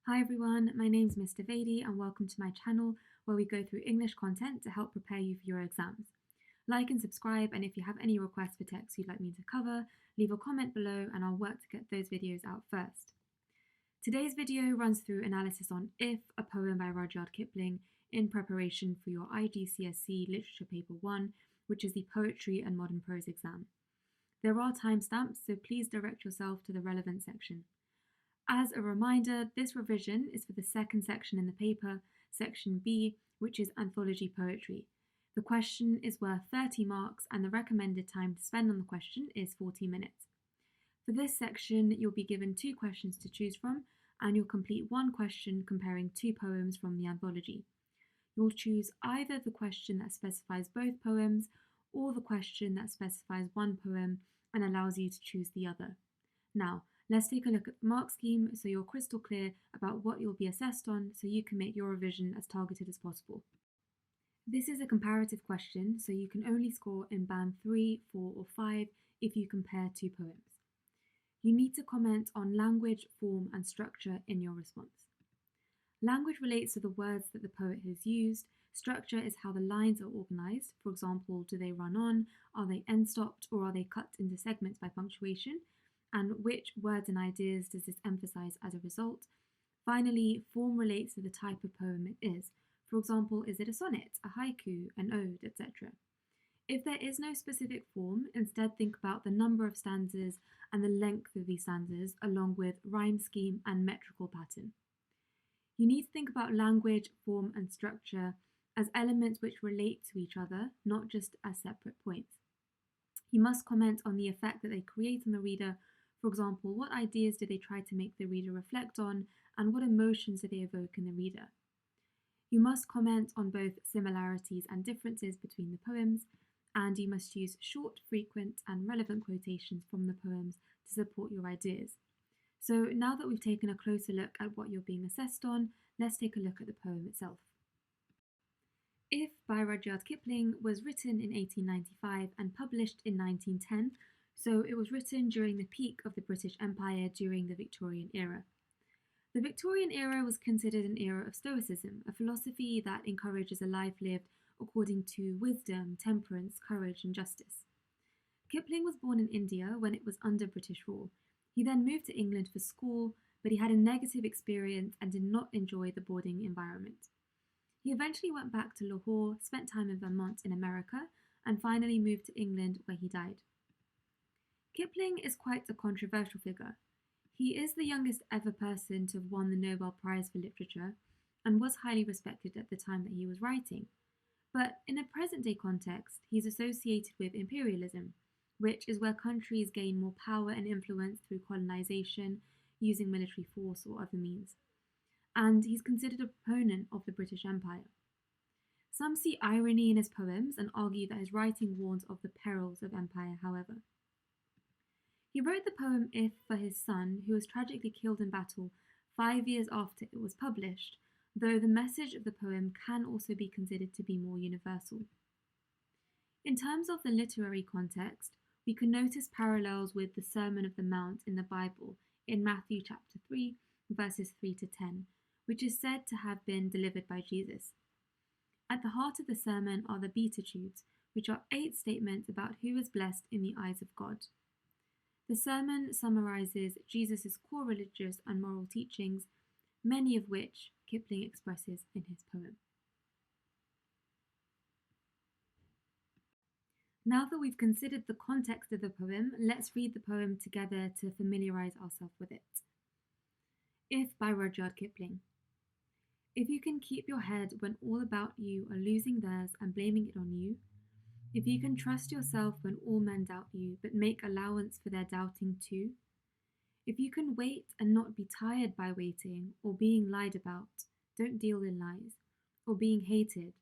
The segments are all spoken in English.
Hi everyone, my name's Mr. Vadi and welcome to my channel where we go through English content to help prepare you for your exams. Like and subscribe, and if you have any requests for texts you'd like me to cover, leave a comment below and I'll work to get those videos out first. Today's video runs through analysis on If, a poem by Rudyard Kipling, in preparation for your IGCSE Literature Paper 1, which is the Poetry and Modern Prose exam. There are timestamps, so please direct yourself to the relevant section. As a reminder, this revision is for the second section in the paper, section B, which is anthology poetry. The question is worth 30 marks and the recommended time to spend on the question is 40 minutes. For this section, you'll be given 2 questions to choose from and you'll complete 1 question comparing 2 poems from the anthology. You'll choose either the question that specifies both poems or the question that specifies one poem and allows you to choose the other. Now, let's take a look at the mark scheme so you're crystal clear about what you'll be assessed on so you can make your revision as targeted as possible. This is a comparative question, so you can only score in band 3, 4 or 5 if you compare 2 poems. You need to comment on language, form and structure in your response. Language relates to the words that the poet has used. Structure is how the lines are organised. For example, do they run on, are they end-stopped, or are they cut into segments by punctuation? And which words and ideas does this emphasize as a result? Finally, form relates to the type of poem it is. For example, is it a sonnet, a haiku, an ode, etc.? If there is no specific form, instead think about the number of stanzas and the length of these stanzas, along with rhyme scheme and metrical pattern. You need to think about language, form, and structure as elements which relate to each other, not just as separate points. You must comment on the effect that they create on the reader. For example, what ideas do they try to make the reader reflect on, and what emotions do they evoke in the reader? You must comment on both similarities and differences between the poems, and you must use short, frequent, and relevant quotations from the poems to support your ideas. So now that we've taken a closer look at what you're being assessed on, let's take a look at the poem itself. If by Rudyard Kipling was written in 1895 and published in 1910, so it was written during the peak of the British Empire during the Victorian era. The Victorian era was considered an era of Stoicism, a philosophy that encourages a life lived according to wisdom, temperance, courage, and justice. Kipling was born in India when it was under British rule. He then moved to England for school, but he had a negative experience and did not enjoy the boarding environment. He eventually went back to Lahore, spent time in Vermont in America, and finally moved to England where he died. Kipling is quite a controversial figure. He is the youngest ever person to have won the Nobel Prize for Literature and was highly respected at the time that he was writing. But in a present-day context, he's associated with imperialism, which is where countries gain more power and influence through colonization, using military force or other means. And he's considered a proponent of the British Empire. Some see irony in his poems and argue that his writing warns of the perils of empire, however. He wrote the poem If for his son, who was tragically killed in battle 5 years after it was published, though the message of the poem can also be considered to be more universal. In terms of the literary context, we can notice parallels with the Sermon of the Mount in the Bible in Matthew chapter 3, verses 3 to 10, which is said to have been delivered by Jesus. At the heart of the sermon are the Beatitudes, which are 8 statements about who is blessed in the eyes of God. The sermon summarizes Jesus' core religious and moral teachings, many of which Kipling expresses in his poem. Now that we've considered the context of the poem, let's read the poem together to familiarize ourselves with it. If by Rudyard Kipling. If you can keep your head when all about you are losing theirs and blaming it on you, if you can trust yourself when all men doubt you, but make allowance for their doubting too, if you can wait and not be tired by waiting or being lied about, don't deal in lies, or being hated,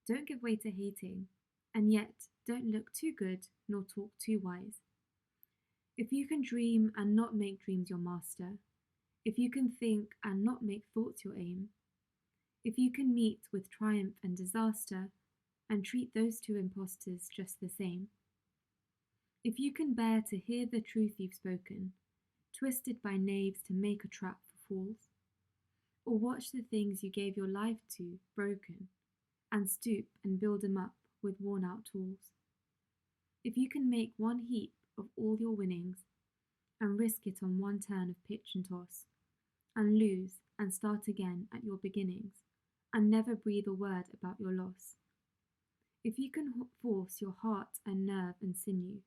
don't give way to hating, and yet don't look too good nor talk too wise. If you can dream and not make dreams your master, if you can think and not make thoughts your aim, if you can meet with triumph and disaster, and treat those 2 impostors just the same. If you can bear to hear the truth you've spoken, twisted by knaves to make a trap for fools. Or watch the things you gave your life to broken, and stoop and build them up with worn out tools. If you can make one heap of all your winnings, and risk it on one turn of pitch and toss, and lose and start again at your beginnings, and never breathe a word about your loss. If you can force your heart and nerve and sinew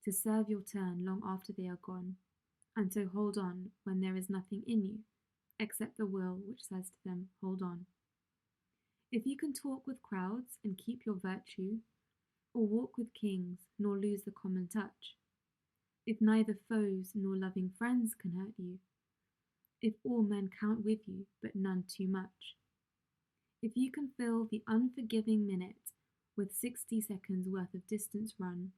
to serve your turn long after they are gone, and so hold on when there is nothing in you, except the will which says to them, hold on. If you can talk with crowds and keep your virtue, or walk with kings nor lose the common touch, if neither foes nor loving friends can hurt you, if all men count with you but none too much, if you can fill the unforgiving minute with 60 seconds worth of distance run,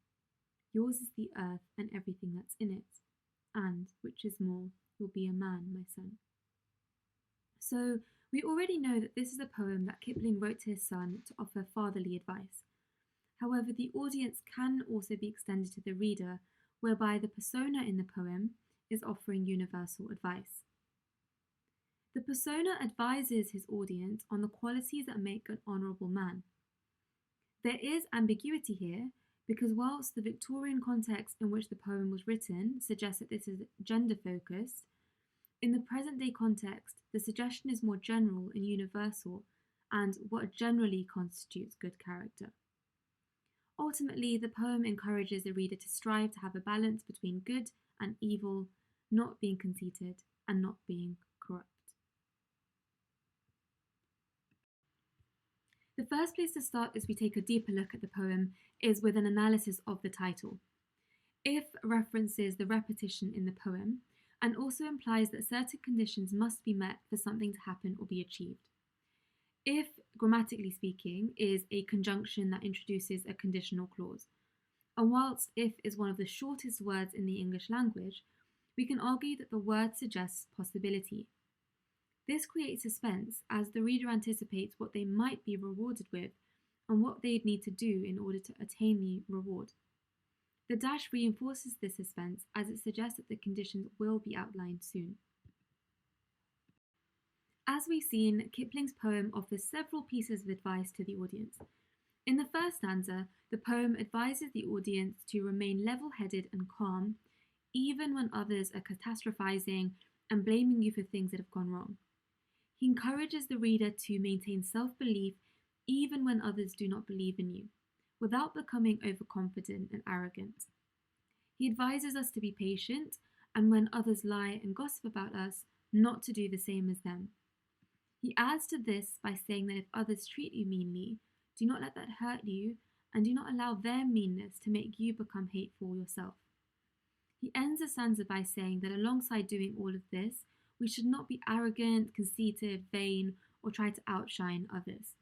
yours is the earth and everything that's in it, and, which is more, you'll be a man, my son. So, we already know that this is a poem that Kipling wrote to his son to offer fatherly advice. However, the audience can also be extended to the reader, whereby the persona in the poem is offering universal advice. The persona advises his audience on the qualities that make an honourable man. There is ambiguity here, because whilst the Victorian context in which the poem was written suggests that this is gender-focused, in the present-day context, the suggestion is more general and universal, and what generally constitutes good character. Ultimately, the poem encourages the reader to strive to have a balance between good and evil, not being conceited and not being corrupt. The first place to start as we take a deeper look at the poem is with an analysis of the title. If references the repetition in the poem, and also implies that certain conditions must be met for something to happen or be achieved. If, grammatically speaking, is a conjunction that introduces a conditional clause. And whilst if is one of the shortest words in the English language, we can argue that the word suggests possibility. This creates suspense as the reader anticipates what they might be rewarded with and what they'd need to do in order to attain the reward. The dash reinforces this suspense as it suggests that the conditions will be outlined soon. As we've seen, Kipling's poem offers several pieces of advice to the audience. In the first stanza, the poem advises the audience to remain level-headed and calm, even when others are catastrophizing and blaming you for things that have gone wrong. He encourages the reader to maintain self-belief even when others do not believe in you, without becoming overconfident and arrogant. He advises us to be patient, and when others lie and gossip about us, not to do the same as them. He adds to this by saying that if others treat you meanly, do not let that hurt you, and do not allow their meanness to make you become hateful yourself. He ends the stanza by saying that alongside doing all of this, we should not be arrogant, conceited, vain, or try to outshine others.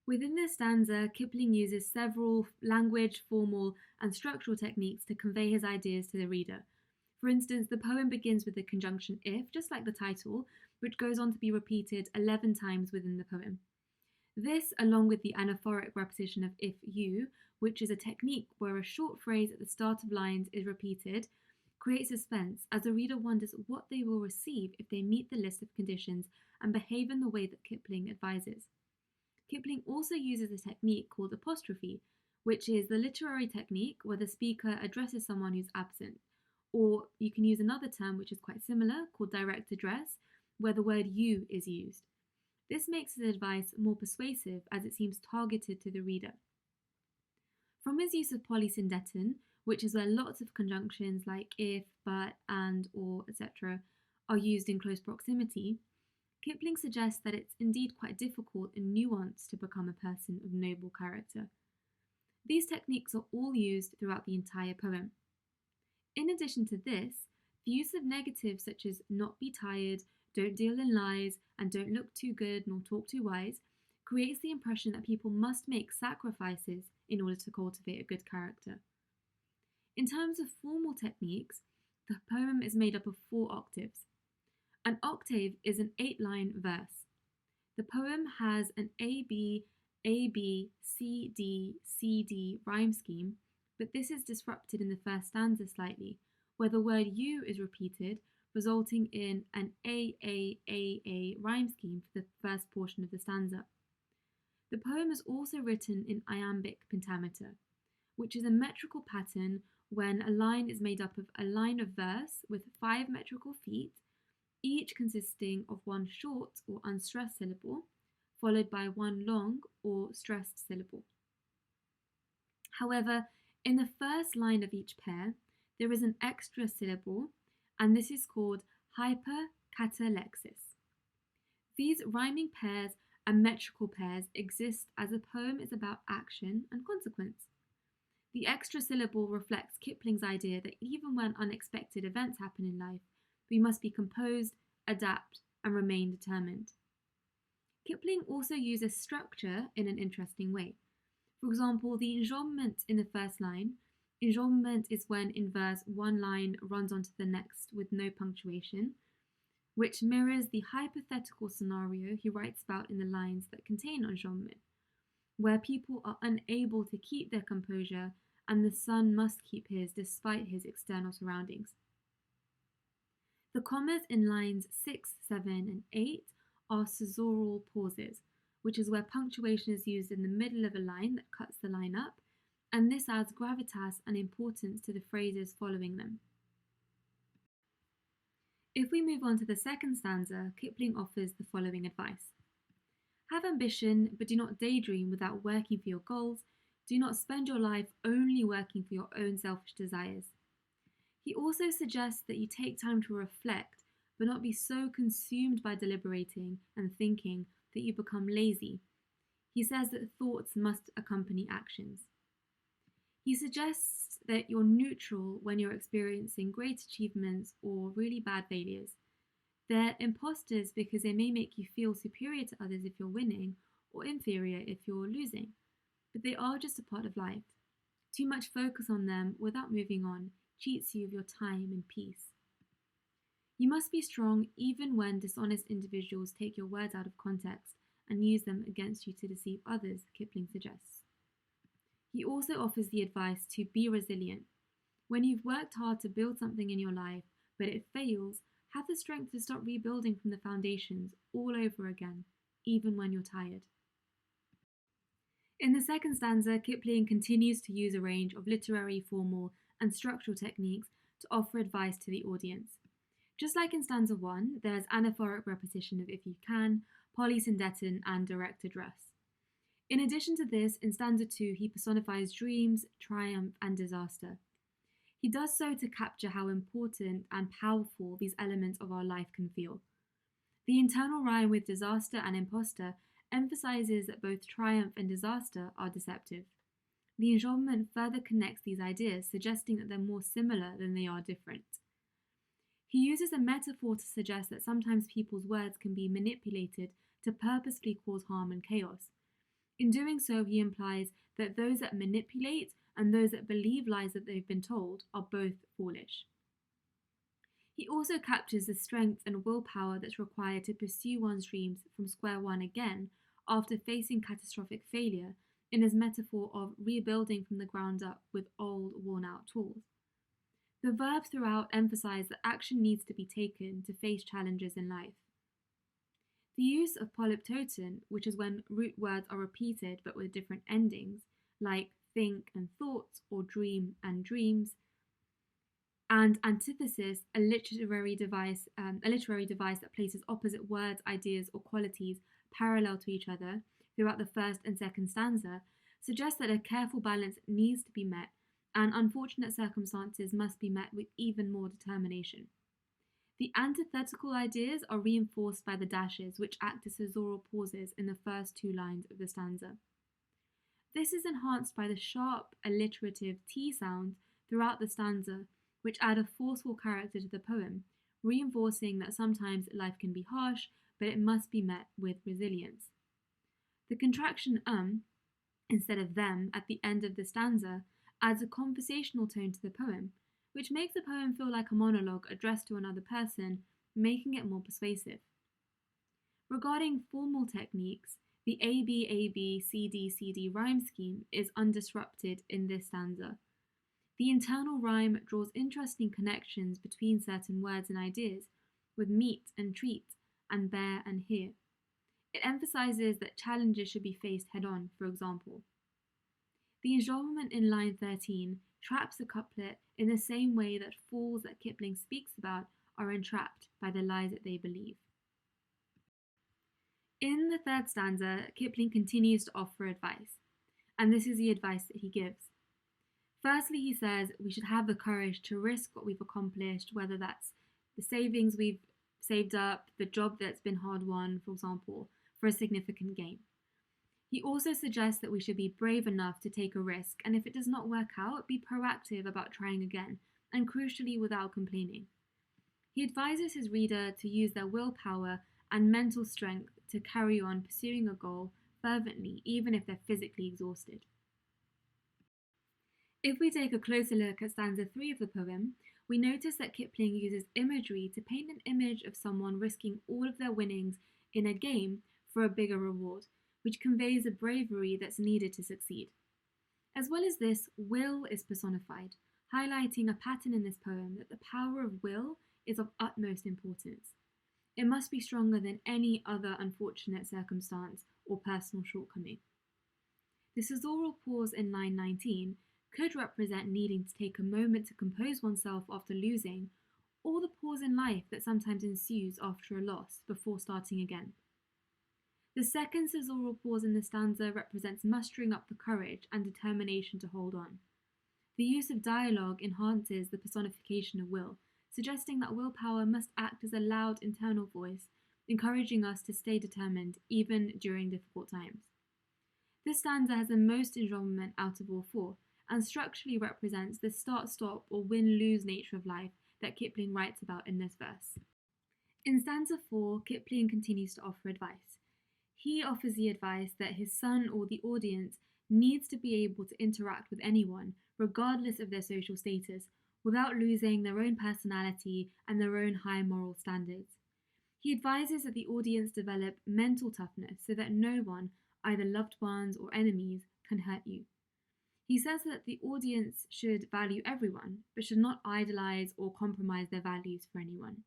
Within this stanza, Kipling uses several language, formal, and structural techniques to convey his ideas to the reader. For instance, the poem begins with the conjunction if, just like the title, which goes on to be repeated 11 times within the poem. This, along with the anaphoric repetition of if you, which is a technique where a short phrase at the start of lines is repeated, creates suspense as the reader wonders what they will receive if they meet the list of conditions and behave in the way that Kipling advises. Kipling also uses a technique called apostrophe, which is the literary technique where the speaker addresses someone who's absent. Or you can use another term which is quite similar called direct address, where the word you is used. This makes his advice more persuasive as it seems targeted to the reader. From his use of polysyndeton, which is where lots of conjunctions like if, but, and, or, etc. are used in close proximity, Kipling suggests that it's indeed quite difficult and nuanced to become a person of noble character. These techniques are all used throughout the entire poem. In addition to this, the use of negatives such as not be tired, don't deal in lies, and don't look too good nor talk too wise creates the impression that people must make sacrifices in order to cultivate a good character. In terms of formal techniques, the poem is made up of 4 octaves. An octave is an 8-line verse. The poem has an A-B, A-B, C-D, C-D rhyme scheme, but this is disrupted in the first stanza slightly, where the word you is repeated, resulting in an AAAA rhyme scheme for the first portion of the stanza. The poem is also written in iambic pentameter, which is a metrical pattern when a line is made up of a line of verse with 5 metrical feet, each consisting of one short or unstressed syllable, followed by one long or stressed syllable. However, in the first line of each pair, there is an extra syllable, and this is called hypercatalexis. These rhyming pairs and metrical pairs exist as the poem is about action and consequence. The extra syllable reflects Kipling's idea that even when unexpected events happen in life, we must be composed, adapt, and remain determined. Kipling also uses structure in an interesting way. For example, the enjambment in the first line. Enjambment is when in verse one line runs onto the next with no punctuation, which mirrors the hypothetical scenario he writes about in the lines that contain enjambment, where people are unable to keep their composure and the son must keep his despite his external surroundings. The commas in lines 6, 7, and 8 are caesural pauses, which is where punctuation is used in the middle of a line that cuts the line up, and this adds gravitas and importance to the phrases following them. If we move on to the second stanza, Kipling offers the following advice. Have ambition, but do not daydream without working for your goals. Do not spend your life only working for your own selfish desires. He also suggests that you take time to reflect, but not be so consumed by deliberating and thinking that you become lazy. He says that thoughts must accompany actions. He suggests that you're neutral when you're experiencing great achievements or really bad failures. They're imposters because they may make you feel superior to others if you're winning or inferior if you're losing, but they are just a part of life. Too much focus on them without moving on cheats you of your time and peace. You must be strong even when dishonest individuals take your words out of context and use them against you to deceive others, Kipling suggests. He also offers the advice to be resilient. When you've worked hard to build something in your life, but it fails, have the strength to start rebuilding from the foundations all over again, even when you're tired. In the second stanza, Kipling continues to use a range of literary, formal, and structural techniques to offer advice to the audience. Just like in stanza 1, there's anaphoric repetition of if you can, polysyndeton, and direct address. In addition to this, in stanza 2, he personifies dreams, triumph, and disaster. He does so to capture how important and powerful these elements of our life can feel. The internal rhyme with disaster and imposter emphasizes that both triumph and disaster are deceptive. The enjambment further connects these ideas, suggesting that they're more similar than they are different. He uses a metaphor to suggest that sometimes people's words can be manipulated to purposefully cause harm and chaos. In doing so, he implies that those that manipulate and those that believe lies that they've been told are both foolish. He also captures the strength and willpower that's required to pursue one's dreams from square one again after facing catastrophic failure in his metaphor of rebuilding from the ground up with old, worn-out tools. The verbs throughout emphasize that action needs to be taken to face challenges in life. The use of polyptoton, which is when root words are repeated but with different endings, like think and thoughts or dream and dreams, and antithesis, a literary device that places opposite words, ideas, or qualities parallel to each other throughout the first and second stanza, suggests that a careful balance needs to be met, and unfortunate circumstances must be met with even more determination. The antithetical ideas are reinforced by the dashes, which act as caesural pauses in the first 2 lines of the stanza. This is enhanced by the sharp, alliterative T sound throughout the stanza, which add a forceful character to the poem, reinforcing that sometimes life can be harsh, but it must be met with resilience. The contraction instead of them at the end of the stanza adds a conversational tone to the poem, which makes the poem feel like a monologue addressed to another person, making it more persuasive. Regarding formal techniques, the AB-AB, CD-CD rhyme scheme is undisrupted in this stanza. The internal rhyme draws interesting connections between certain words and ideas, with meet and treat, and bear and hear. It emphasizes that challenges should be faced head on, for example. The enjambment in line 13 traps the couplet in the same way that fools that Kipling speaks about are entrapped by the lies that they believe. In the third stanza, Kipling continues to offer advice, and this is the advice that he gives. Firstly, he says we should have the courage to risk what we've accomplished, whether that's the savings we've saved up, the job that's been hard won, for example, for a significant gain. He also suggests that we should be brave enough to take a risk, and if it does not work out, be proactive about trying again, and crucially, without complaining. He advises his reader to use their willpower and mental strength to carry on pursuing a goal fervently, even if they're physically exhausted. If we take a closer look at stanza 3 of the poem, we notice that Kipling uses imagery to paint an image of someone risking all of their winnings in a game for a bigger reward, which conveys a bravery that's needed to succeed. As well as this, will is personified, highlighting a pattern in this poem that the power of will is of utmost importance. It must be stronger than any other unfortunate circumstance or personal shortcoming. The caesural pause in line 19 could represent needing to take a moment to compose oneself after losing, or the pause in life that sometimes ensues after a loss before starting again. The second caesural pause in the stanza represents mustering up the courage and determination to hold on. The use of dialogue enhances the personification of will, suggesting that willpower must act as a loud internal voice, encouraging us to stay determined even during difficult times. This stanza has the most enjambment out of all four, and structurally represents the start-stop or win-lose nature of life that Kipling writes about in this verse. In stanza 4, Kipling continues to offer advice. He offers the advice that his son or the audience needs to be able to interact with anyone, regardless of their social status, without losing their own personality and their own high moral standards. He advises that the audience develop mental toughness so that no one, either loved ones or enemies, can hurt you. He says that the audience should value everyone, but should not idolize or compromise their values for anyone.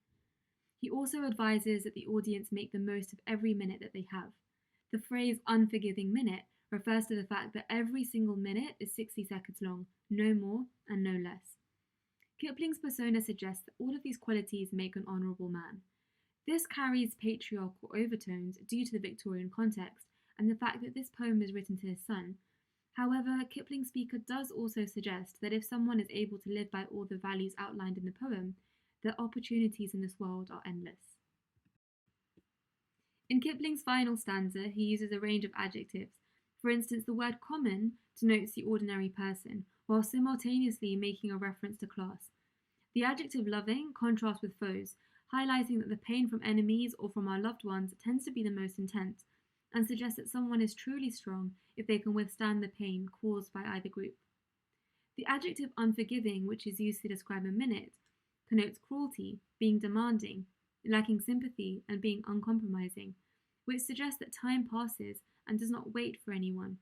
He also advises that the audience make the most of every minute that they have. The phrase unforgiving minute refers to the fact that every single minute is 60 seconds long, no more and no less. Kipling's persona suggests that all of these qualities make an honourable man. This carries patriarchal overtones due to the Victorian context and the fact that this poem is written to his son. However, Kipling's speaker does also suggest that if someone is able to live by all the values outlined in the poem, the opportunities in this world are endless. In Kipling's final stanza, he uses a range of adjectives. For instance, the word common denotes the ordinary person, while simultaneously making a reference to class. The adjective loving contrasts with foes, highlighting that the pain from enemies or from our loved ones tends to be the most intense, and suggests that someone is truly strong if they can withstand the pain caused by either group. The adjective unforgiving, which is used to describe a minute, connotes cruelty, being demanding, lacking sympathy, and being uncompromising, which suggests that time passes and does not wait for anyone.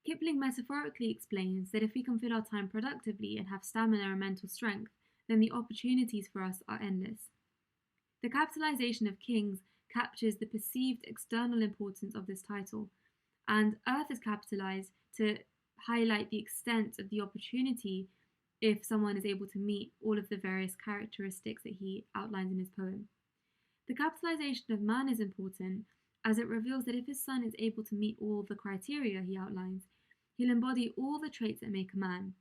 Kipling metaphorically explains that if we can fill our time productively and have stamina and mental strength, then the opportunities for us are endless. The capitalization of kings captures the perceived external importance of this title, and Earth is capitalized to highlight the extent of the opportunity if someone is able to meet all of the various characteristics that he outlines in his poem. The capitalization of man is important as it reveals that if his son is able to meet all the criteria he outlines, he'll embody all the traits that make a man.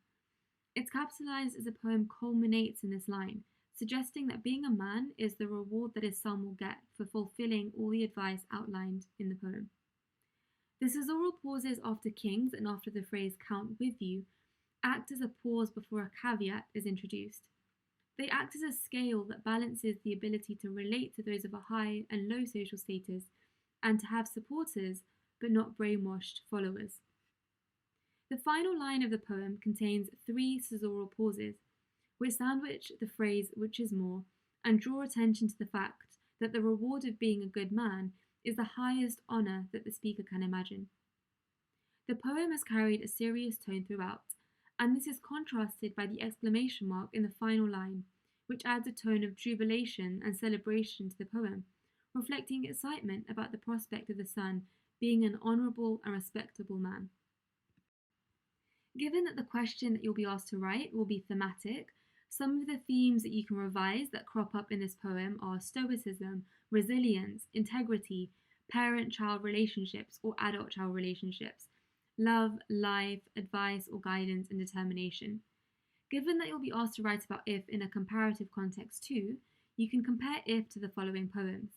It's capitalized as the poem culminates in this line, suggesting that being a man is the reward that his son will get for fulfilling all the advice outlined in the poem. The caesural pauses after kings and after the phrase count with you act as a pause before a caveat is introduced. They act as a scale that balances the ability to relate to those of a high and low social status and to have supporters but not brainwashed followers. The final line of the poem contains 3 caesural pauses, which sandwich the phrase which is more and draw attention to the fact that the reward of being a good man is the highest honour that the speaker can imagine. The poem has carried a serious tone throughout, and this is contrasted by the exclamation mark in the final line, which adds a tone of jubilation and celebration to the poem, reflecting excitement about the prospect of the son being an honourable and respectable man. Given that the question that you'll be asked to write will be thematic, some of the themes that you can revise that crop up in this poem are stoicism, resilience, integrity, parent-child relationships or adult-child relationships, love, life, advice or guidance, and determination. Given that you'll be asked to write about if in a comparative context too, you can compare if to the following poems.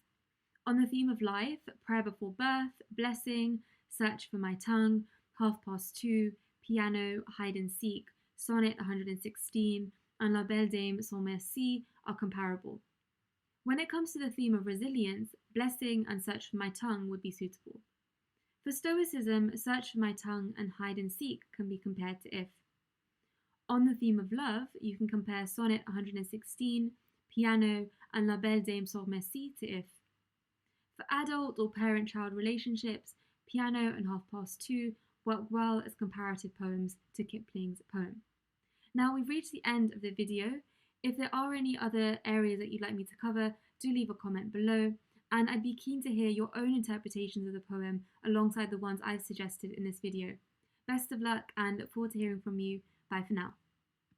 On the theme of life, Prayer Before Birth, Blessing, Search for My Tongue, 2:30, Piano, Hide and Seek, Sonnet 116, and La Belle Dame sans Merci are comparable. When it comes to the theme of resilience, Blessing and Search for My Tongue would be suitable. For Stoicism, Search for My Tongue and Hide and Seek can be compared to if. On the theme of love, you can compare Sonnet 116, Piano, and La Belle Dame sans Merci to if. For adult or parent-child relationships, Piano and 2:30 work well as comparative poems to Kipling's poem. Now we've reached the end of the video. If there are any other areas that you'd like me to cover, do leave a comment below, and I'd be keen to hear your own interpretations of the poem alongside the ones I've suggested in this video. Best of luck and look forward to hearing from you. Bye for now.